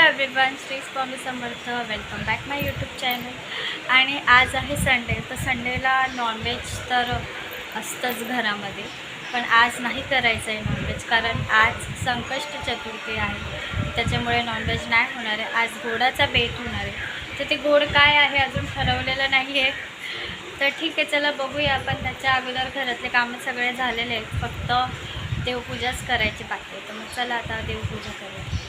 Everyone, Shri Swami Samarth. Welcome back माय YouTube channel. आणि आज आहे संडे, तर संडेला नॉनव्हेज तर असतंच घरामध्ये. पण आज नाही करायचं आहे नॉनव्हेज, कारण आज संकष्ट चतुर्थी आहे. त्याच्यामुळे नॉनव्हेज नाही होणार आहे. आज गोडाचा बेत होणार आहे. तर ते गोड काय आहे अजून ठरवलेलं नाही आहे. तर ठीक आहे, चला बघूया आपण. त्याच्या अगोदर घरातले कामं सगळे झालेले आहेत, फक्त देवपूजाच करायची बाकी आहे. तर मग चला आता देवपूजा करूया.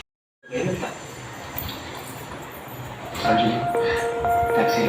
टॅक्सी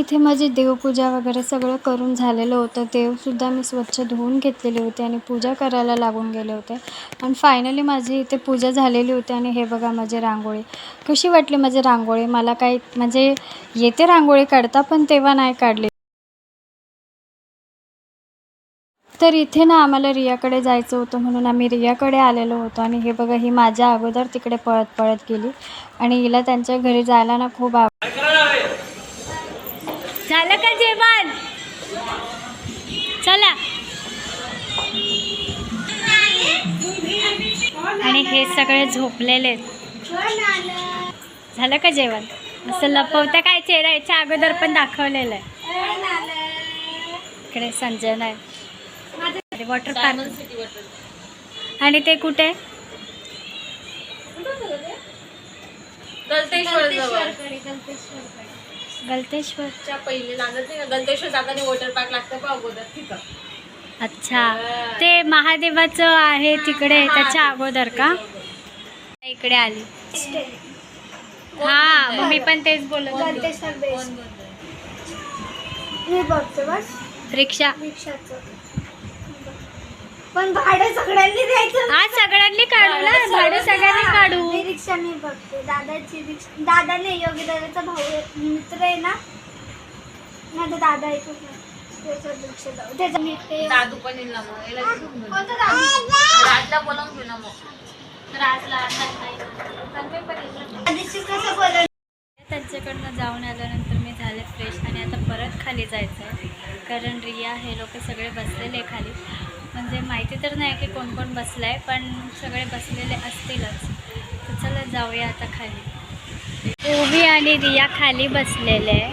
इथे माझी देवपूजा वगैरे सगळं करून झालेलं होतं. देवसुद्धा मी स्वच्छ धुवून घेतलेले होते आणि पूजा करायला लागून गेले होते. आणि फायनली माझी इथे पूजा झालेली होती. आणि हे बघा माझी रांगोळी कशी वाटली. माझी रांगोळी मला काही म्हणजे येते रांगोळी काढता, पण तेव्हा नाही काढली. तर इथे ना आम्हाला रियाकडे जायचं होतं म्हणून आम्ही रियाकडे आलेलो होतो. आणि हे बघा ही माझ्या अगोदर तिकडे पळत पळत गेली आणि हिला त्यांच्या घरी जायला ना खूप झालं का जेवण? चला. आणि हे सगळे झोपलेले झालं का जेवण? असं लपवता काय चेहरा याच्या अगोदर पण दाखवलेलं आहे. इकडे संजय आहे वॉटर पार्क. आणि ते कुठे? गलतेश्वरच्या पहिले लागत नाही. गलतेश्वर जाताना वॉटर पार्क लागतं का अगोदर तिथं? अच्छा, ते महादेवाचं आहे तिकडे त्याच्या अगोदर का? इकडे आली. हा मग मी पण तेच बोलत होते. रिक्षा पण भाडं सगळ्यांनी द्यायचं. हा सगळ्यांनी काढू ना, भाडं सगळ्यांनी काढू. रिक्षा मी बघते. दादाची रिक्षा. दादाने योगी दादाचा भाऊ मित्र आहे ना, माझा दादा आहे रिक्षा जाऊ त्याचा मित्र. दादू पण येईल ना मग. कोणता दादू? राजला बोलावून घेऊ ना मग. राजला कसं बोल. त्यांच्याकडनं जाऊन आल्यानंतर मी झाले फ्रेश आणि आता परत खाली जायचं आहे. कारण रिया हे लोक सगळे बसलेले खाली. म्हणजे माहिती तर नाही की कोण कोण बसलं आहे, पण सगळे बसलेले असतीलच. तर चला जाऊया आता खाली. ओवी आणि रिया खाली बसलेले आहे.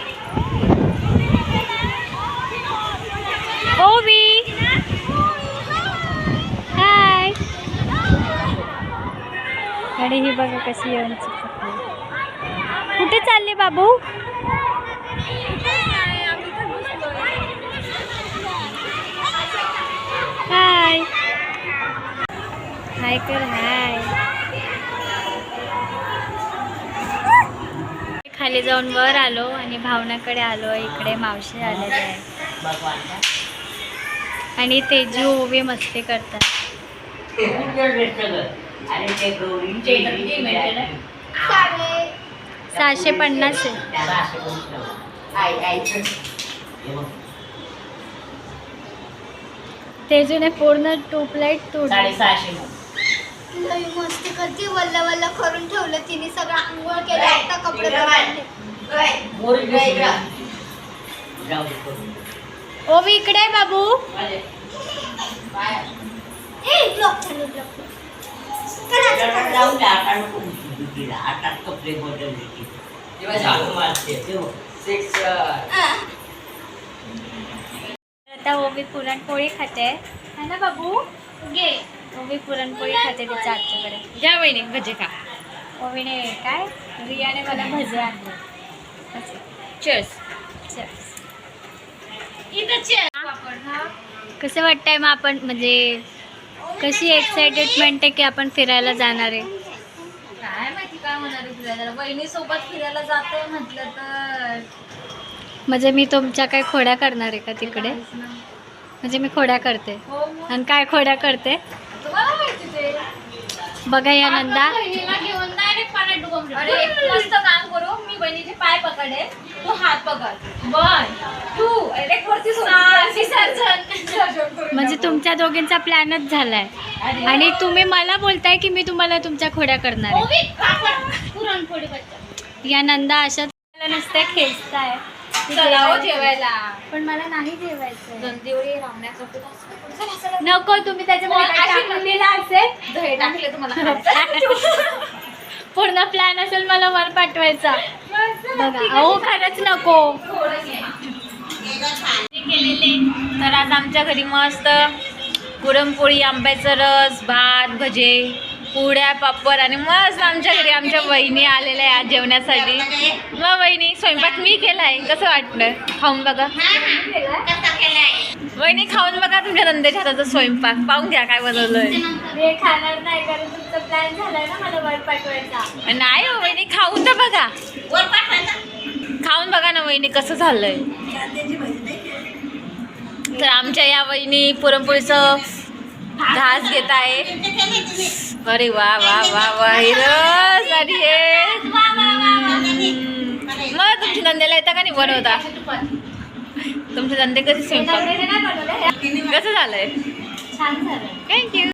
ओवी हाय. आणि ही बघा कशी येऊन चिपकली. कुठे चालले बाबू? हाय हाय कर हाय. खाली जाऊन वर आलो आणि भावनाकडे आलो. इकडे मावशी आलेले आहे आणि तेजू ओवी मस्ती करतात. 650 आहे. तेजूने पूर्ण ट्यूबलाईट तोडली. 650 मस्ती करते. वल्ला वल्ला करून ठेवलं तिने. सगळं आंघोळ केलं. आता कपडे ओवी इकडे आहे बाबू. आता ओवी पुरणपोळी खाते है ना बाबू? घे. ओवी पुरणपोळी खाते तिच्या आजच्याकडे. घ्या वहिनी भजे खा. ओवीने काय रियाने मला भजे आणले. चेअर्स. कसं वाटतंय मग आपण म्हणजे कशी एक्साइटेडमेंट आहे की आपण फिरायला जाणार आहे? काय माहिती काय होणार आहे फिरायला. वहिनी सोबत फिरायला जाते म्हटलं तर म्हणजे मी तुमच्या काय खोड्या करणार आहे का तिकडे? म्हणजे मी खोड्या करते. आणि काय खोड्या करते तुम्हाला माहिती ते. बघा या नंदा. घेऊन डायरेक्ट पाण्यात डुबवून ठेव. अरे एक मस्त काम करू. मी बहिणीचे पाय पकडे, तू हात पकड. वन तू डायरेक्ट वरती म्हणजे तुमच्या दोघींचा प्लॅनच झालाय. आणि तुम्ही मला बोलताय की मी तुम्हाला तुमच्या खोड्या करणार आहे. पुरणपोळी बच्चा. या नंदा अशा नुसत्या खेचताय. जेवायला पण मला नाही जेवायचं. गंदिवळी राहण्यासाठी नको. तुम्ही त्याच्यामध्ये असेल टाकले तुम्हाला. पूर्ण प्लॅन असेल मला वर पाठवायचा. बघा अहो खरंच नको. तर आज आमच्या घरी मस्त पुरणपोळी, आंब्याचा रस, भात, भजे, पुड्या, पापड आणि मस्त आमच्या घरी आमच्या वहिनी आलेल्या आहे आज जेवण्यासाठी. मग वहिनी स्वयंपाक मी केलाय. कसं वाटलं? खाऊन बघा वहिनी, खाऊन बघा तुमच्या नंदेच्या हाताचा स्वयंपाक. पाहून घ्या काय बनवलंय. हे खाणार नाही कारण तुमचा प्लॅन झालाय ना मला वर पाठवायचा. नाही हो वहिनी, खाऊन तर बघा. खाऊन बघा ना वहिनी कसं झालंय. तर आमच्या या वहिनी पुरणपोळीचं घास घेत आहे. अरे वा वा वा वा हिरस आणि हे मग तुमच्या धंद्याला येतं का नाही बनवता? तुमचे धंदे कसे स्वयंपाक कसं झालंय? छान झालं. थँक्यू.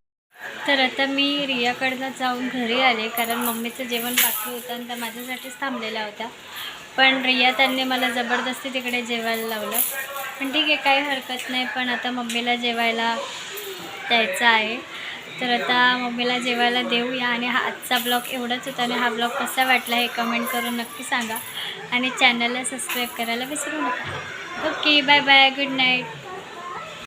तर आता मी रियाकडनं जाऊन घरी आले, कारण मम्मीचं जेवण बाकी होतं आणि त्या माझ्यासाठीच थांबलेल्या होत्या. पण रिया त्यांनी मला जबरदस्ती तिकडे जेवायला लावलं. पण ठीक आहे, काही हरकत नाही. पण आता मम्मीला जेवायला द्यायचं आहे. तर आता मम्मीला जेवायला देऊया. आणि हा आजचा ब्लॉग एवढाच होता. आणि हा ब्लॉग कसा वाटला हे कमेंट करून नक्की सांगा. आणि चॅनलला सबस्क्राईब करायला विसरू नका. Okay, bye bye, good night.